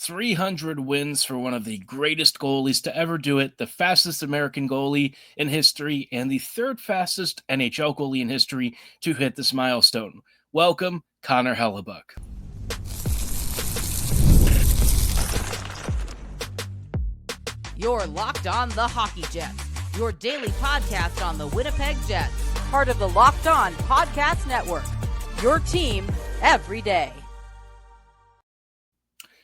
300 wins for one of the greatest goalies to ever do it, the fastest American goalie in history, and the third fastest NHL goalie in history to hit this milestone. Welcome, Connor Hellebuyck. You're Locked On the Hockey Jets, your daily podcast on the Winnipeg Jets, part of the Locked On Podcast Network, your team every day.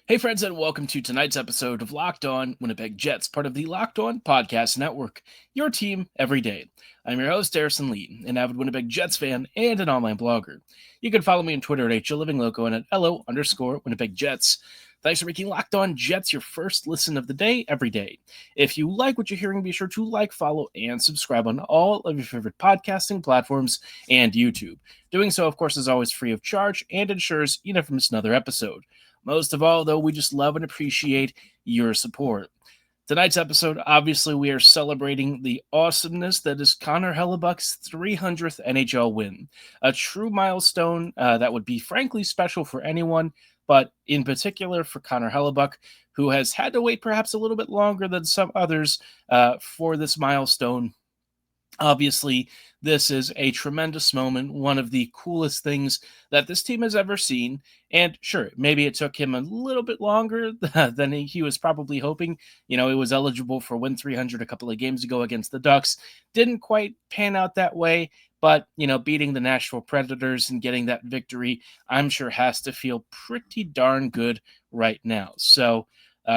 Hey friends, and welcome to tonight's episode of Locked On Winnipeg Jets, part of the Locked On Podcast Network, your team every day. I'm your host, Harrison Lee, an avid Winnipeg Jets fan and an online blogger. You can follow me on Twitter at HLivingLoco and at LO_Winnipeg Jets. Thanks for making Locked On Jets your first listen of the day every day. If you like what you're hearing, be sure to like, follow, and subscribe on all of your favorite podcasting platforms and YouTube. Doing so, of course, is always free of charge and ensures you never miss another episode. Most of all, though, we just love and appreciate your support. Tonight's episode, obviously, we are celebrating the awesomeness that is Connor Hellebuyck's 300th NHL win. A true milestone that would be frankly special for anyone, but in particular for Connor Hellebuyck, who has had to wait perhaps a little bit longer than some others for this milestone. Obviously, this is a tremendous moment, one of the coolest things that this team has ever seen. And sure, maybe it took him a little bit longer than he was probably hoping. You know, he was eligible for Win 300 a couple of games ago against the Ducks. Didn't quite pan out that way, but, you know, beating the Nashville Predators and getting that victory, I'm sure has to feel pretty darn good right now. So,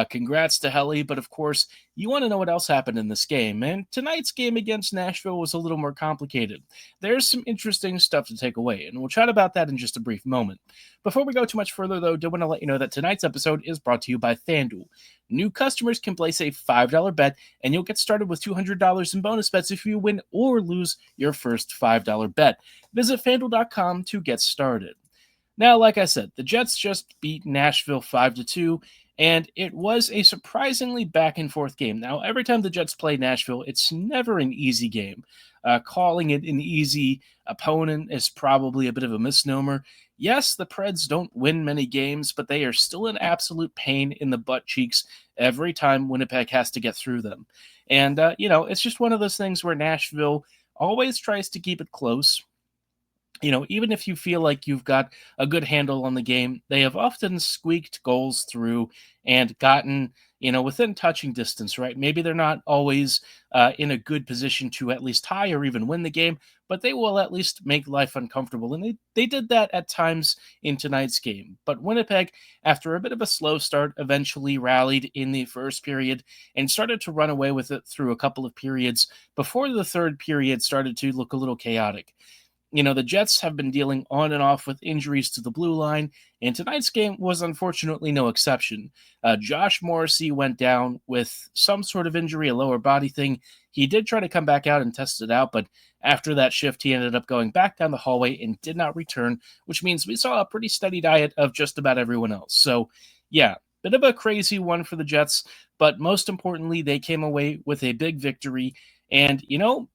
congrats to Helly, but of course, you want to know what else happened in this game, and tonight's game against Nashville was a little more complicated. There's some interesting stuff to take away, and we'll chat about that in just a brief moment. Before we go too much further, though, I do want to let you know that tonight's episode is brought to you by FanDuel. New customers can place a $5 bet, and you'll get started with $200 in bonus bets if you win or lose your first $5 bet. Visit FanDuel.com to get started. Now, like I said, the Jets just beat Nashville 5-2, and it was a surprisingly back-and-forth game. Now, every time the Jets play Nashville, it's never an easy game. Calling it an easy opponent is probably a bit of a misnomer. Yes, the Preds don't win many games, but they are still an absolute pain in the butt cheeks every time Winnipeg has to get through them. And, it's just one of those things where Nashville always tries to keep it close. You know, even if you feel like you've got a good handle on the game, they have often squeaked goals through and gotten, within touching distance, right? Maybe they're not always in a good position to at least tie or even win the game, but they will at least make life uncomfortable. And they did that at times in tonight's game. But Winnipeg, after a bit of a slow start, eventually rallied in the first period and started to run away with it through a couple of periods before the third period started to look a little chaotic. You know, the Jets have been dealing on and off with injuries to the blue line, and tonight's game was unfortunately no exception. Josh Morrissey went down with some sort of injury, a lower body thing. He did try to come back out and test it out, but after that shift, he ended up going back down the hallway and did not return, which means we saw a pretty steady diet of just about everyone else. So, yeah, bit of a crazy one for the Jets, but most importantly, they came away with a big victory. And,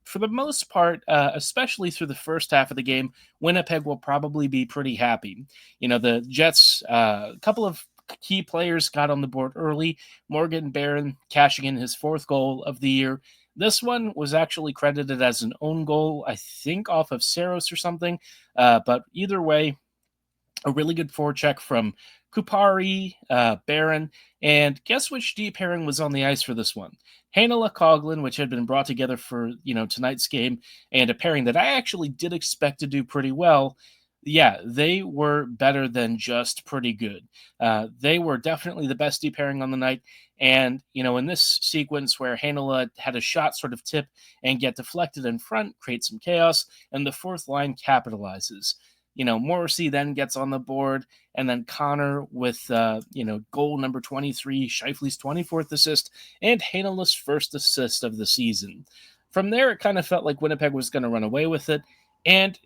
for the most part, especially through the first half of the game, Winnipeg will probably be pretty happy. The Jets, a couple of key players got on the board early. Morgan Barron cashing in his fourth goal of the year. This one was actually credited as an own goal, I think off of Saros or something. But either way, a really good forecheck from Kupari, Barron, and guess which D pairing was on the ice for this one? Heinola-Coghlan, which had been brought together for, tonight's game, and a pairing that I actually did expect to do pretty well. Yeah, they were better than just pretty good. They were definitely the best D pairing on the night. And, in this sequence where Heinola had a shot sort of tip and get deflected in front, create some chaos, and the fourth line capitalizes. Morrissey then gets on the board, and then Connor with, goal number 23, Scheifele's 24th assist, and Heinola's first assist of the season. From there, it kind of felt like Winnipeg was going to run away with it, and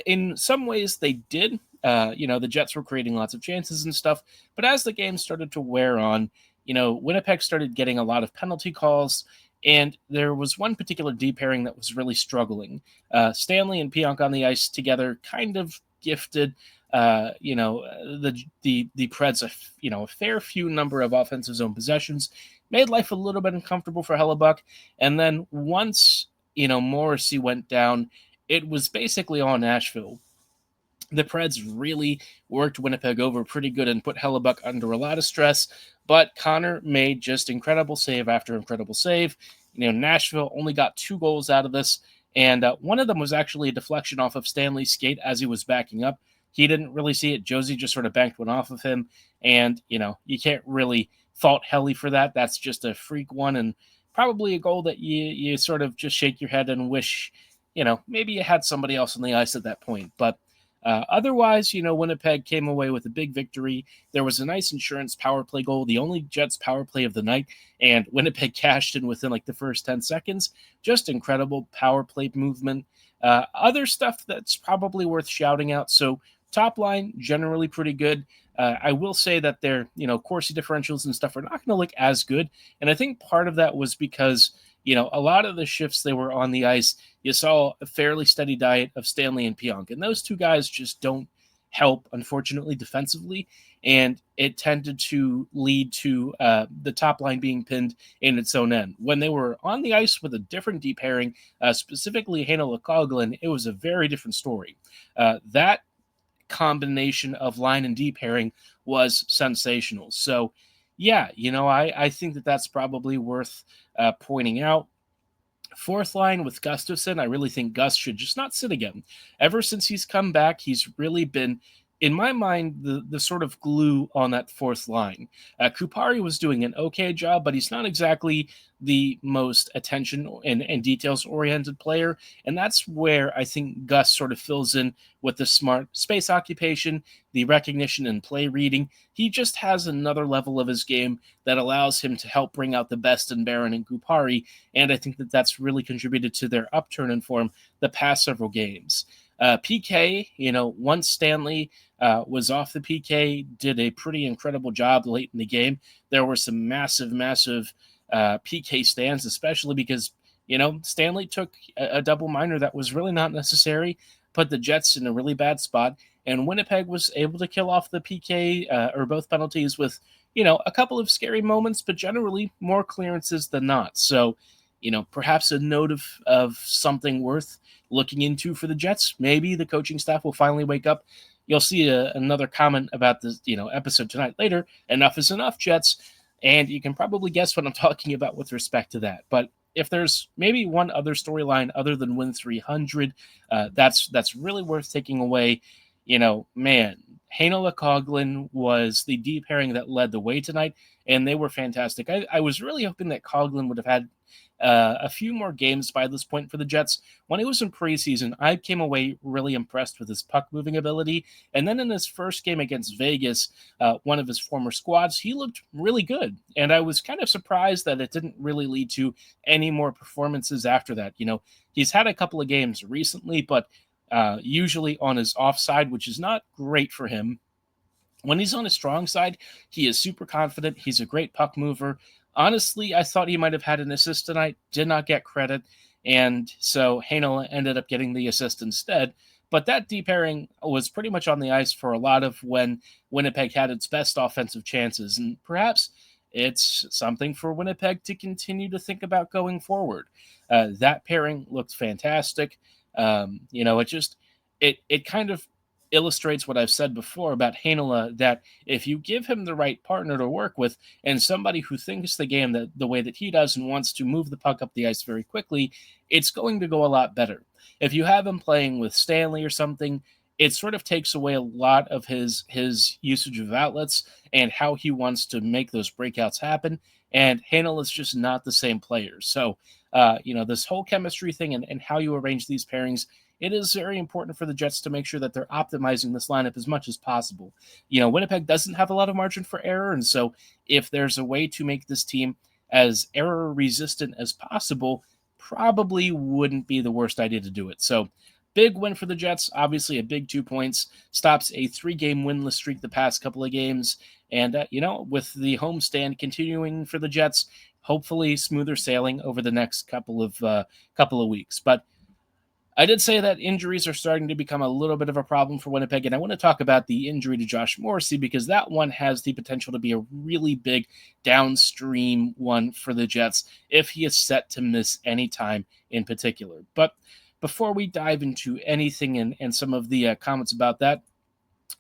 in some ways they did. The Jets were creating lots of chances and stuff, but as the game started to wear on, Winnipeg started getting a lot of penalty calls, and there was one particular D pairing that was really struggling. Stanley and Pionk on the ice together kind of gifted. The Preds a fair few number of offensive zone possessions, made life a little bit uncomfortable for Hellebuyck. And then once Morrissey went down, it was basically all Nashville. The Preds really worked Winnipeg over pretty good and put Hellebuyck under a lot of stress, but Connor made just incredible save after incredible save. Nashville only got 2 goals out of this, and one of them was actually a deflection off of Stanley's skate as he was backing up. He didn't really see it. Josie just sort of banked one off of him, and, you can't really fault Helly for that. That's just a freak one, and probably a goal that you sort of just shake your head and wish, maybe you had somebody else on the ice at that point. But otherwise, Winnipeg came away with a big victory. There was a nice insurance power play goal, the only Jets power play of the night, and Winnipeg cashed in within like the first 10 seconds. Just incredible power play movement. Other stuff that's probably worth shouting out. So top line, generally pretty good. I will say that their, Corsi differentials and stuff are not going to look as good. And I think part of that was because, a lot of the shifts they were on the ice, you saw a fairly steady diet of Stanley and Pionk. And those two guys just don't help, unfortunately, defensively. And it tended to lead to the top line being pinned in its own end. When they were on the ice with a different D pairing, specifically Heinola-Coghlan, it was a very different story. That combination of line and D pairing was sensational. So, yeah, I think that's probably worth pointing out. Fourth line with Gustafsson, I really think Gus should just not sit again. Ever since he's come back, he's really been, in my mind, the sort of glue on that fourth line. Kupari was doing an okay job, but he's not exactly the most attention and details-oriented player, and that's where I think Gus sort of fills in with the smart space occupation, the recognition and play reading. He just has another level of his game that allows him to help bring out the best in Barron and Kupari, and I think that's really contributed to their upturn in form the past several games. PK, once Stanley was off the PK, did a pretty incredible job late in the game. There were some massive PK stands, especially because, Stanley took a double minor that was really not necessary, put the Jets in a really bad spot, and Winnipeg was able to kill off the PK or both penalties with, a couple of scary moments, but generally more clearances than not. So, perhaps a note of something worth looking into for the Jets. Maybe the coaching staff will finally wake up. You'll see another comment about this, episode tonight later. Enough is enough, Jets. And you can probably guess what I'm talking about with respect to that. But if there's maybe one other storyline other than Win 300, that's really worth taking away. Heinola-Coghlan was the D pairing that led the way tonight, and they were fantastic. I was really hoping that Coghlan would have had a few more games by this point for the Jets. When he was in preseason, I came away really impressed with his puck-moving ability. And then in his first game against Vegas, one of his former squads, he looked really good. And I was kind of surprised that it didn't really lead to any more performances after that. He's had a couple of games recently, but usually on his offside, which is not great for him. When he's on his strong side, he is super confident. He's a great puck mover. Honestly, I thought he might have had an assist tonight, did not get credit, and so Heinola ended up getting the assist instead. But that D pairing was pretty much on the ice for a lot of when Winnipeg had its best offensive chances, and perhaps it's something for Winnipeg to continue to think about going forward. That pairing looked fantastic. It kind of illustrates what I've said before about Heinola, that if you give him the right partner to work with and somebody who thinks the game the way that he does and wants to move the puck up the ice very quickly, it's going to go a lot better. If you have him playing with Stanley or something, it sort of takes away a lot of his usage of outlets and how he wants to make those breakouts happen. And Heinola is just not the same player. So, this whole chemistry thing and how you arrange these pairings, it is very important for the Jets to make sure that they're optimizing this lineup as much as possible. Winnipeg doesn't have a lot of margin for error, and so if there's a way to make this team as error-resistant as possible, probably wouldn't be the worst idea to do it. So, big win for the Jets, obviously a big 2 points, stops a 3-game winless streak the past couple of games, and, with the homestand continuing for the Jets, hopefully smoother sailing over the next couple of weeks. But I did say that injuries are starting to become a little bit of a problem for Winnipeg, and I want to talk about the injury to Josh Morrissey because that one has the potential to be a really big downstream one for the Jets if he is set to miss any time in particular. But before we dive into anything and some of the comments about that,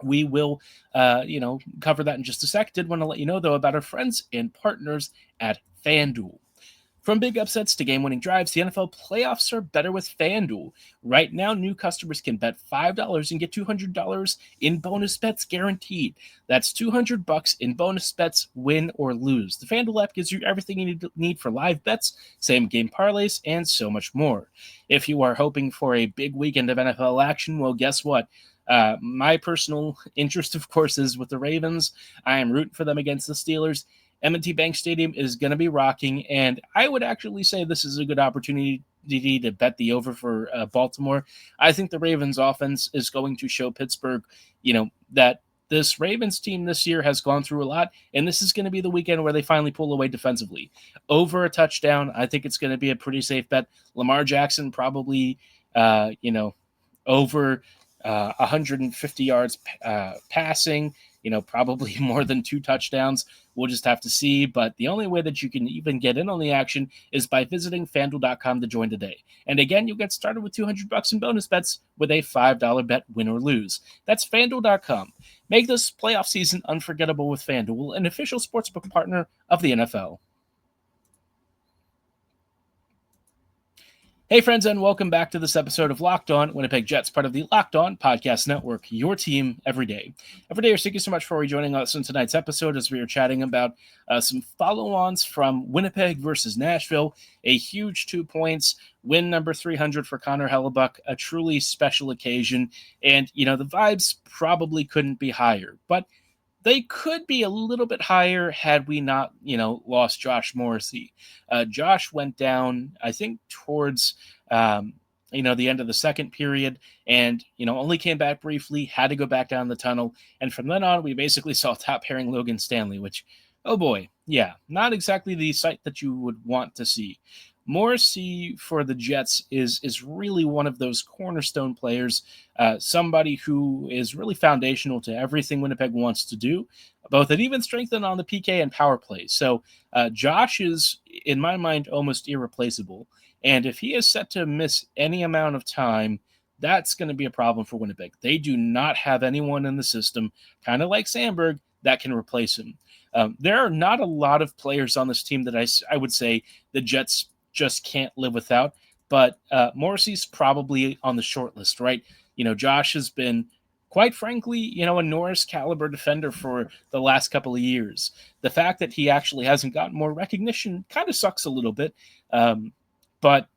we will, cover that in just a sec. Did want to let you know, though, about our friends and partners at FanDuel. From big upsets to game-winning drives, the NFL playoffs are better with FanDuel. Right now, new customers can bet $5 and get $200 in bonus bets guaranteed. That's $200 in bonus bets, win or lose. The FanDuel app gives you everything you need for live bets, same-game parlays, and so much more. If you are hoping for a big weekend of NFL action, well, guess what? My personal interest, of course, is with the Ravens. I am rooting for them against the Steelers. M&T Bank Stadium is going to be rocking, and I would actually say this is a good opportunity to bet the over for Baltimore. I think the Ravens offense is going to show Pittsburgh, that this Ravens team this year has gone through a lot, and this is going to be the weekend where they finally pull away defensively. Over a touchdown, I think it's going to be a pretty safe bet. Lamar Jackson probably, over 150 yards passing, probably more than 2 touchdowns. We'll just have to see. But the only way that you can even get in on the action is by visiting FanDuel.com to join today. And again, you'll get started with $200 in bonus bets with a $5 bet, win or lose. That's FanDuel.com. Make this playoff season unforgettable with FanDuel, an official sportsbook partner of the NFL. Hey, friends, and welcome back to this episode of Locked On Winnipeg Jets, part of the Locked On Podcast Network, your team every day. Every day, thank you so much for rejoining us in tonight's episode as we are chatting about some follow-ons from Winnipeg versus Nashville, a huge 2 points, win number 300 for Connor Hellebuyck, a truly special occasion, and, the vibes probably couldn't be higher, but they could be a little bit higher had we not, lost Josh Morrissey. Josh went down, I think, towards, the end of the second period and, only came back briefly, had to go back down the tunnel. And from then on, we basically saw top pairing Logan Stanley, which, oh boy, yeah, not exactly the sight that you would want to see. Morrissey for the Jets is really one of those cornerstone players, somebody who is really foundational to everything Winnipeg wants to do, both at even strength and on the PK and power play. So Josh is, in my mind, almost irreplaceable. And if he is set to miss any amount of time, that's going to be a problem for Winnipeg. They do not have anyone in the system, kind of like Sandberg, that can replace him. There are not a lot of players on this team that I would say the Jets just can't live without, but Morrissey's probably on the short list, right? Josh has been, quite frankly, a Norris caliber defender for the last couple of years. The fact that he actually hasn't gotten more recognition kind of sucks a little bit. But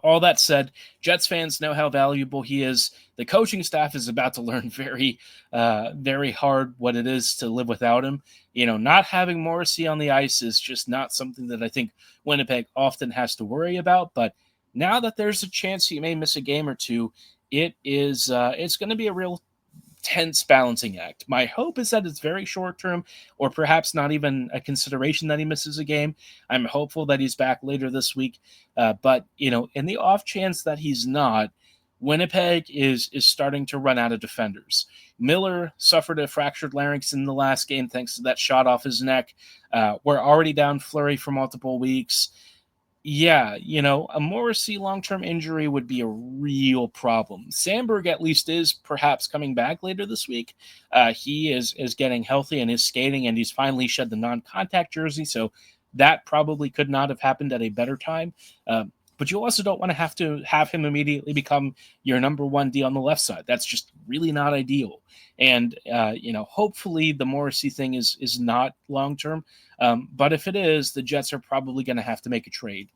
all that said, Jets fans know how valuable he is. The coaching staff is about to learn very, very hard what it is to live without him. Not having Morrissey on the ice is just not something that I think Winnipeg often has to worry about. But now that there's a chance he may miss a game or two, it's going to be a real tense balancing act. My hope is that it's very short term, or perhaps not even a consideration that he misses a game. I'm hopeful that he's back later this week. But in the off chance that he's not, Winnipeg is starting to run out of defenders. Miller suffered a fractured larynx in the last game thanks to that shot off his neck. We're already down Fleury for multiple weeks. Yeah, a Morrissey long-term injury would be a real problem. Sandberg at least is perhaps coming back later this week. He is getting healthy and is skating, and he's finally shed the non-contact jersey, so that probably could not have happened at a better time. But you also don't want to have him immediately become your number 1D on the left side. That's just really not ideal. And, hopefully the Morrissey thing is not long-term. But if it is, the Jets are probably going to have to make a trade.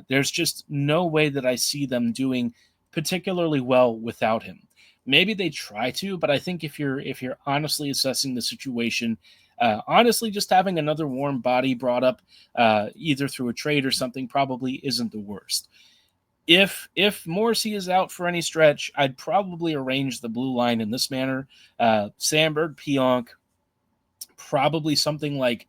There's just no way that I see them doing particularly well without him. Maybe they try to, but I think if you're honestly assessing the situation, honestly, just having another warm body brought up either through a trade or something probably isn't the worst. If Morrissey is out for any stretch, I'd probably arrange the blue line in this manner. Sandberg, Pionk, probably something like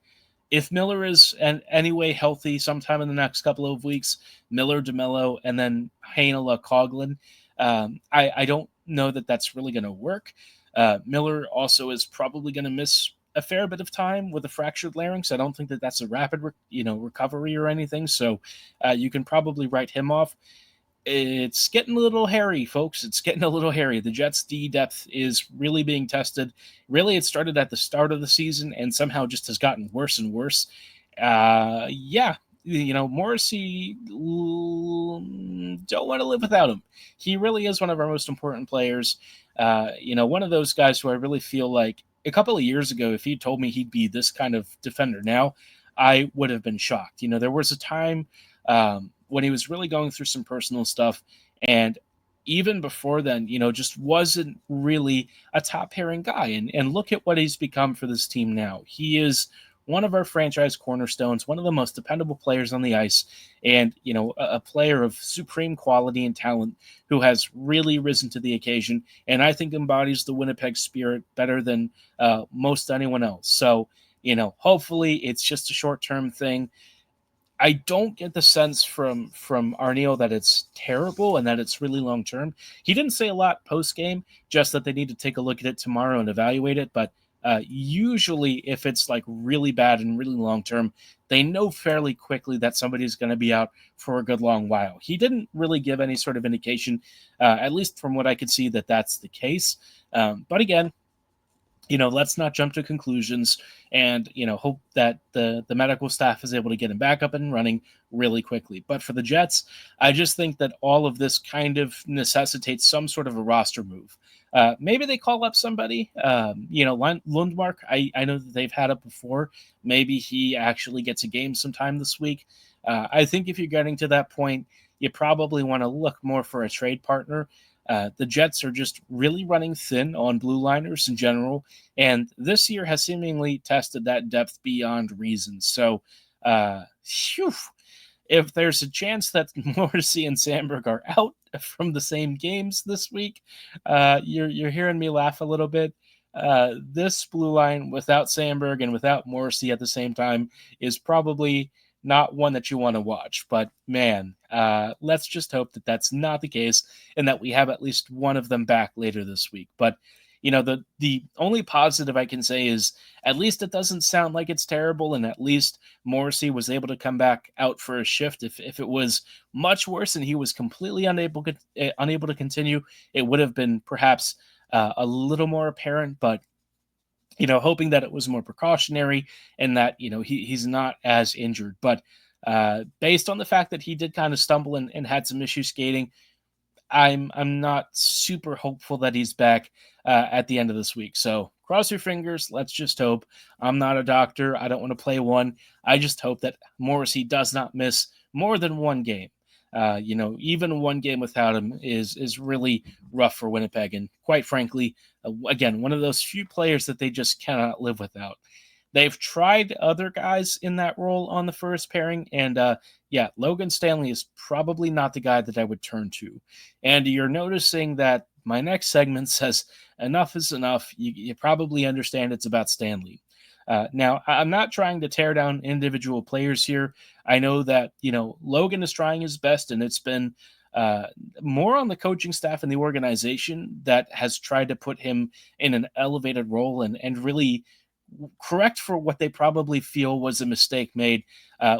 if Miller is anyway healthy sometime in the next couple of weeks, Miller, DeMello, and then Heinola-Coghlan, I don't know that that's really going to work. Miller also is probably going to miss a fair bit of time with a fractured larynx. I don't think that that's a rapid, recovery or anything. So you can probably write him off. It's getting a little hairy, folks. It's getting a little hairy. The Jets' D depth is really being tested. Really, it started at the start of the season and somehow just has gotten worse and worse. Morrissey, don't want to live without him. He really is one of our most important players. One of those guys who I really feel like a couple of years ago, if he told me he'd be this kind of defender now, I would have been shocked. There was a time when he was really going through some personal stuff. And even before then, just wasn't really a top pairing guy. And look at what he's become for this team now. He is one of our franchise cornerstones, one of the most dependable players on the ice, and, a player of supreme quality and talent who has really risen to the occasion. And I think embodies the Winnipeg spirit better than most anyone else. So, hopefully it's just a short-term thing. I don't get the sense from Arneal that it's terrible and that it's really long term. He didn't say a lot post game, just that they need to take a look at it tomorrow and evaluate it. But usually, if it's like really bad and really long term, they know fairly quickly that somebody's going to be out for a good long while. He didn't really give any sort of indication, at least from what I could see, that that's the case. But again, let's not jump to conclusions and, hope that the medical staff is able to get him back up and running really quickly. But for the Jets, I just think that all of this kind of necessitates some sort of a roster move. Maybe they call up somebody, Lundmark. I know that they've had it before. Maybe he actually gets a game sometime this week. I think if you're getting to that point, you probably want to look more for a trade partner. The Jets are just really running thin on blue liners in general, and this year has seemingly tested that depth beyond reason. So, if there's a chance that Morrissey and Sandberg are out from the same games this week, you're hearing me laugh a little bit. This blue line without Sandberg and without Morrissey at the same time is probably not one that you want to watch. But man, let's just hope that that's not the case and that we have at least one of them back later this week. But the only positive I can say is at least it doesn't sound like it's terrible, and at least Morrissey was able to come back out for a shift. If it was much worse and he was completely unable to continue, it would have been perhaps a little more apparent. But hoping that it was more precautionary and that, he's not as injured. But based on the fact that he did kind of stumble and had some issues skating, I'm not super hopeful that he's back at the end of this week. So cross your fingers. Let's just hope. I'm not a doctor. I don't want to play one. I just hope that Morrissey does not miss more than one game. Even one game without him is really rough for Winnipeg. And quite frankly, again, one of those few players that they just cannot live without. They've tried other guys in that role on the first pairing, and Logan Stanley is probably not the guy that I would turn to. And you're noticing that my next segment says enough is enough. You probably understand it's about Stanley. Now, I'm not trying to tear down individual players here. I know that, Logan is trying his best, and it's been more on the coaching staff and the organization that has tried to put him in an elevated role and really correct for what they probably feel was a mistake made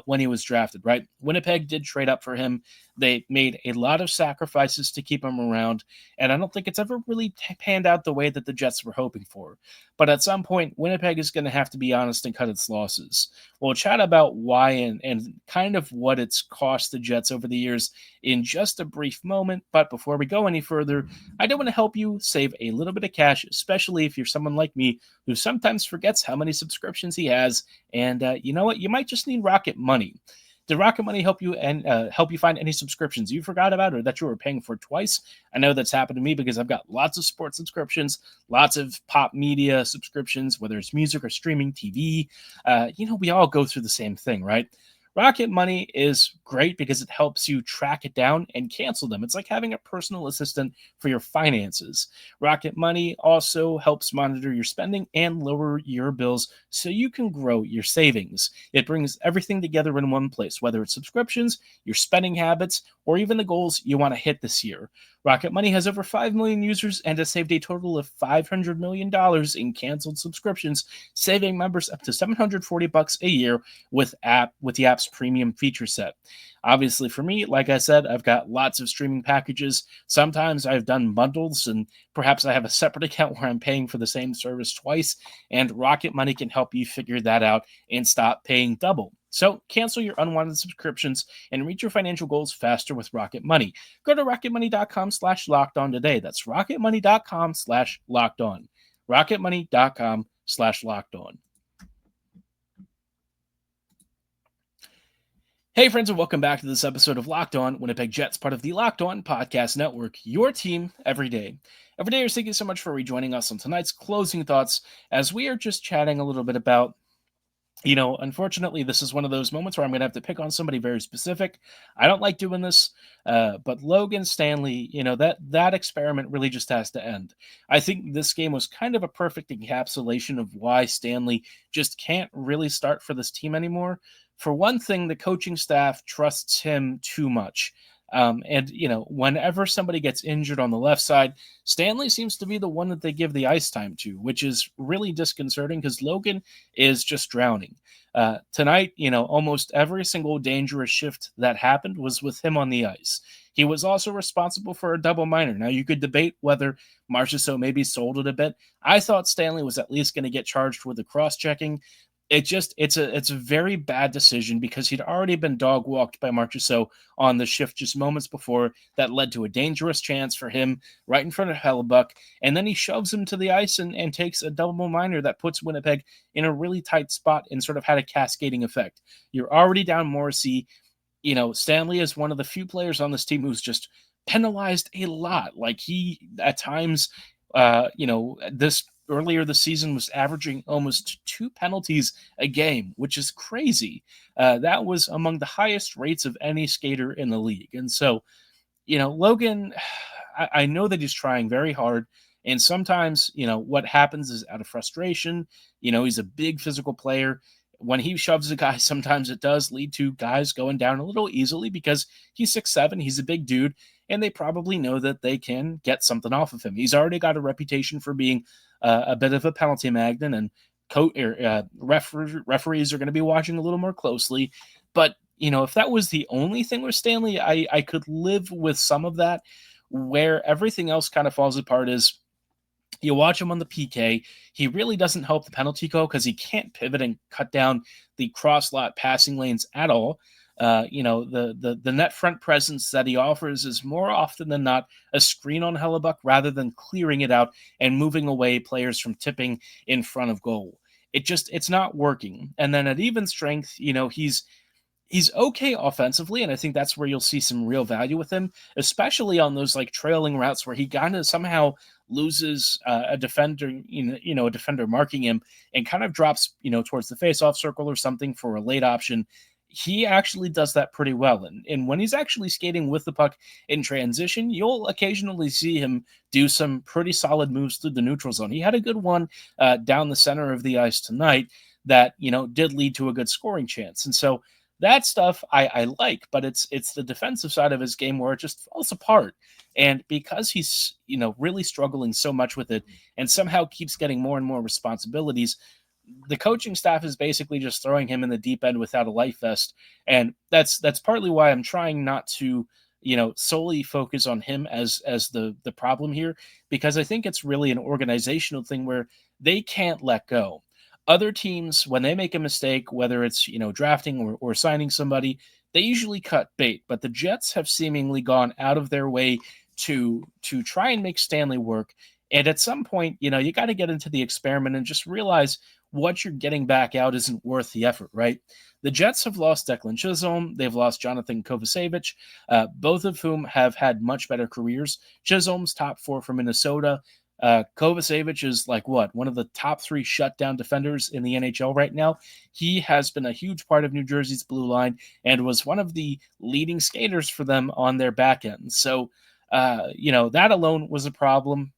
when he was drafted, right? Winnipeg did trade up for him. They made a lot of sacrifices to keep him around, and I don't think it's ever really panned out the way that the Jets were hoping for. But at some point, Winnipeg is going to have to be honest and cut its losses. We'll chat about why and kind of what it's cost the Jets over the years in just a brief moment. But before we go any further, I do want to help you save a little bit of cash, especially if you're someone like me who sometimes forgets how many subscriptions he has. And you know what? You might just need Rocket Money. Did Rocket Money help you find any subscriptions you forgot about or that you were paying for twice? I know that's happened to me because I've got lots of sports subscriptions, lots of pop media subscriptions, whether it's music or streaming TV. We all go through the same thing, right? Rocket Money is great because it helps you track it down and cancel them. It's like having a personal assistant for your finances. Rocket Money also helps monitor your spending and lower your bills so you can grow your savings. It brings everything together in one place, whether it's subscriptions, your spending habits, or even the goals you want to hit this year. Rocket Money has over 5 million users and has saved a total of $500 million in canceled subscriptions, saving members up to $740 a year with the app's premium feature set. Obviously, for me, like I said, I've got lots of streaming packages. Sometimes I've done bundles, and perhaps I have a separate account where I'm paying for the same service twice, and Rocket Money can help you figure that out and stop paying double. So cancel your unwanted subscriptions and reach your financial goals faster with Rocket Money. Go to rocketmoney.com/lockedon today. That's rocketmoney.com/lockedon. rocketmoney.com/lockedon. Hey friends, and welcome back to this episode of Locked On Winnipeg Jets, part of the Locked On Podcast Network, your team every day. Every day, thank you so much for rejoining us on tonight's closing thoughts as we are just chatting a little bit about, unfortunately, this is one of those moments where I'm going to have to pick on somebody very specific. I don't like doing this, but Logan Stanley, that experiment really just has to end. I think this game was kind of a perfect encapsulation of why Stanley just can't really start for this team anymore. For one thing, the coaching staff trusts him too much. Whenever somebody gets injured on the left side, Stanley seems to be the one that they give the ice time to, which is really disconcerting because Logan is just drowning. Tonight, almost every single dangerous shift that happened was with him on the ice. He was also responsible for a double minor. Now, you could debate whether Marchessault maybe sold it a bit. I thought Stanley was at least going to get charged with the cross-checking. It's a very bad decision because he'd already been dog walked by Marchessault on the shift just moments before. That led to a dangerous chance for him right in front of Hellebuyck, and then he shoves him to the ice and takes a double minor that puts Winnipeg in a really tight spot and sort of had a cascading effect. You're already down Morrissey. Stanley is one of the few players on this team who's just penalized a lot. Like he at times, this earlier this season was averaging almost 2 penalties a game, which is crazy. That was among the highest rates of any skater in the league. And so, Logan, I know that he's trying very hard. And sometimes, what happens is out of frustration, he's a big physical player. When he shoves a guy, sometimes it does lead to guys going down a little easily because he's 6'7", he's a big dude, and they probably know that they can get something off of him. He's already got a reputation for being a bit of a penalty magnet, and referees are going to be watching a little more closely. But, if that was the only thing with Stanley, I could live with some of that. Where everything else kind of falls apart is you watch him on the PK, he really doesn't help the penalty kill because he can't pivot and cut down the cross-lot passing lanes at all. The net front presence that he offers is more often than not a screen on Hellebuyck rather than clearing it out and moving away players from tipping in front of goal. It's not working. And then at even strength, he's okay offensively, and I think that's where you'll see some real value with him, especially on those like trailing routes where he kind of somehow loses a defender, a defender marking him and kind of drops, towards the face-off circle or something for a late option. He actually does that pretty well. And when he's actually skating with the puck in transition, you'll occasionally see him do some pretty solid moves through the neutral zone. He had a good one down the center of the ice tonight that, did lead to a good scoring chance. And so that stuff I like, but it's the defensive side of his game where it just falls apart. And because he's, really struggling so much with it and somehow keeps getting more and more responsibilities, the coaching staff is basically just throwing him in the deep end without a life vest. And that's partly why I'm trying not to, solely focus on him as the problem here, because I think it's really an organizational thing where they can't let go. Other teams, when they make a mistake, whether it's, drafting or signing somebody, they usually cut bait. But the Jets have seemingly gone out of their way to try and make Stanley work. And at some point, you got to get into the experiment and just realize what you're getting back out isn't worth the effort, right? The Jets have lost Declan Chisholm. They've lost Jonathan Kovacevic, both of whom have had much better careers. Chisholm's top 4 for Minnesota. Kovacevic is like one of the top 3 shutdown defenders in the NHL right now. He has been a huge part of New Jersey's blue line and was one of the leading skaters for them on their back end. So, that alone was a problem.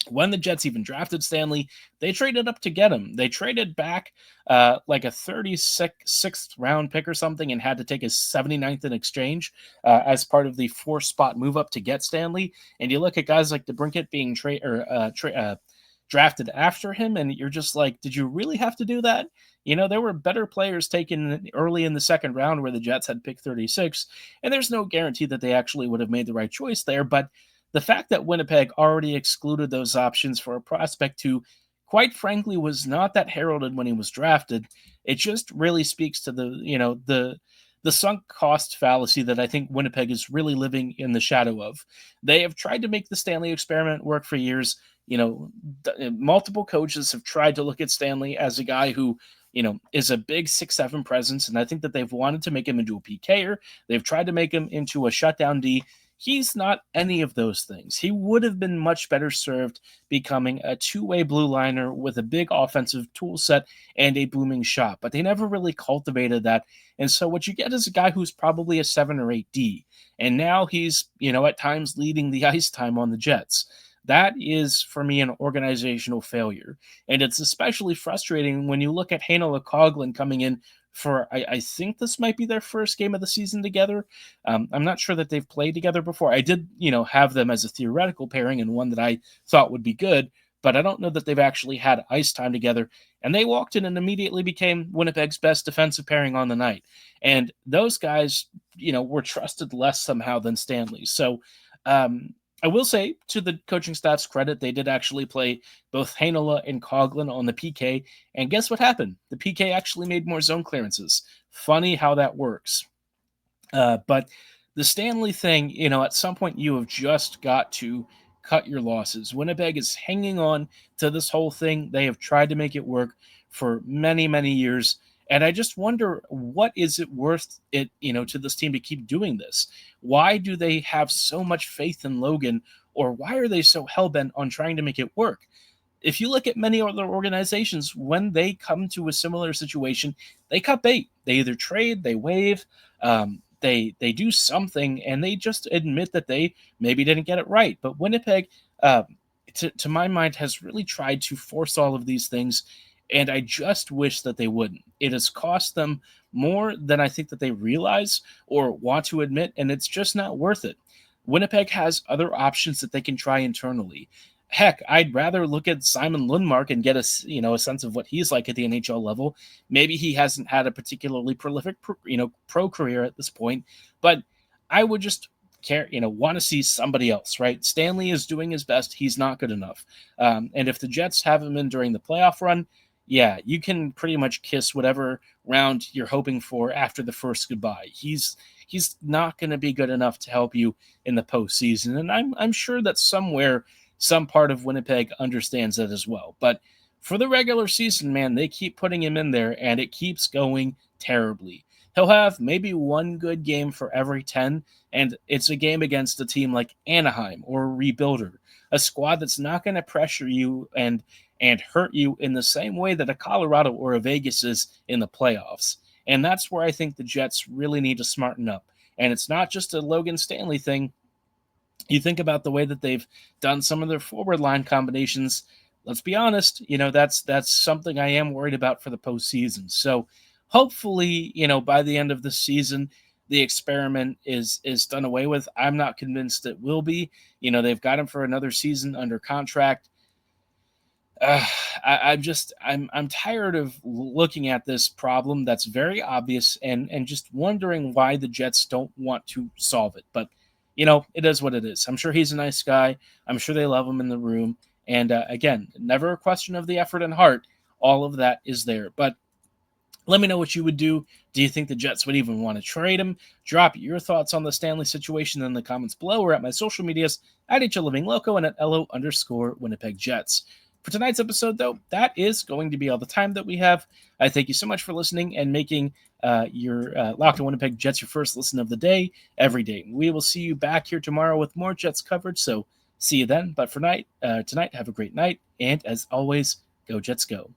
When the Jets even drafted Stanley, they traded up to get him. They traded back like a 36th round pick or something and had to take his 79th in exchange as part of the 4-spot move up to get Stanley. And you look at guys like DeBrincat being drafted after him, and you're just like, did you really have to do that? There were better players taken early in the second round where the Jets had pick 36, and there's no guarantee that they actually would have made the right choice there. But the fact that Winnipeg already excluded those options for a prospect who, quite frankly, was not that heralded when he was drafted, it just really speaks to the sunk cost fallacy that I think Winnipeg is really living in the shadow of. They have tried to make the Stanley experiment work for years. Multiple coaches have tried to look at Stanley as a guy who, is a big 6'7" presence, and I think that they've wanted to make him into a PKer. They've tried to make him into a shutdown D. He's not any of those things. He would have been much better served becoming a two-way blue liner with a big offensive tool set and a booming shot, but they never really cultivated that. And so what you get is a guy who's probably a 7 or 8 D, and now he's, at times leading the ice time on the Jets. That is, for me, an organizational failure. And it's especially frustrating when you look at Heinola-Coghlan coming in for, I think this might be their first game of the season together. I'm not sure that they've played together before. I did, have them as a theoretical pairing and one that I thought would be good, but I don't know that they've actually had ice time together. And they walked in and immediately became Winnipeg's best defensive pairing on the night. And those guys, were trusted less somehow than Stanley. So, I will say, to the coaching staff's credit, they did actually play both Heinola and Coghlan on the PK, and guess what happened? The PK actually made more zone clearances. Funny how that works. But the Stanley thing, at some point you have just got to cut your losses. Winnipeg is hanging on to this whole thing. They have tried to make it work for many, many years. And I just wonder, what is it worth it, to this team to keep doing this? Why do they have so much faith in Logan, or why are they so hell-bent on trying to make it work? If you look at many other organizations, when they come to a similar situation, they cut bait. They either trade, they waive, they do something, and they just admit that they maybe didn't get it right. But Winnipeg, to my mind, has really tried to force all of these things, and I just wish that they wouldn't. It has cost them more than I think that they realize or want to admit, and it's just not worth it. Winnipeg has other options that they can try internally. Heck, I'd rather look at Simon Lundmark and get a sense of what he's like at the NHL level. Maybe he hasn't had a particularly prolific, pro career at this point, but I would just want to see somebody else, right? Stanley is doing his best. He's not good enough. And if the Jets have him in during the playoff run, yeah, you can pretty much kiss whatever round you're hoping for after the first goodbye. He's not going to be good enough to help you in the postseason, and I'm sure that somewhere, some part of Winnipeg understands that as well. But for the regular season, man, they keep putting him in there, and it keeps going terribly. He'll have maybe one good game for every 10, and it's a game against a team like Anaheim or a rebuilder, a squad that's not going to pressure you and hurt you in the same way that a Colorado or a Vegas is in the playoffs. And that's where I think the Jets really need to smarten up. And it's not just a Logan Stanley thing. You think about the way that they've done some of their forward line combinations. Let's be honest, that's something I am worried about for the postseason. So hopefully, by the end of the season, the experiment is done away with. I'm not convinced it will be. They've got him for another season under contract. I'm tired of looking at this problem that's very obvious and just wondering why the Jets don't want to solve it. But, it is what it is. I'm sure he's a nice guy. I'm sure they love him in the room. And again, never a question of the effort and heart. All of that is there. But let me know what you would do. Do you think the Jets would even want to trade him? Drop your thoughts on the Stanley situation in the comments below or at my social medias at HLivingLoco and at LO_Winnipeg Jets. For tonight's episode, though, that is going to be all the time that we have. I thank you so much for listening and making your Locked on Winnipeg Jets your first listen of the day every day. We will see you back here tomorrow with more Jets coverage, so See you then. But for tonight, have a great night. And as always, go Jets go.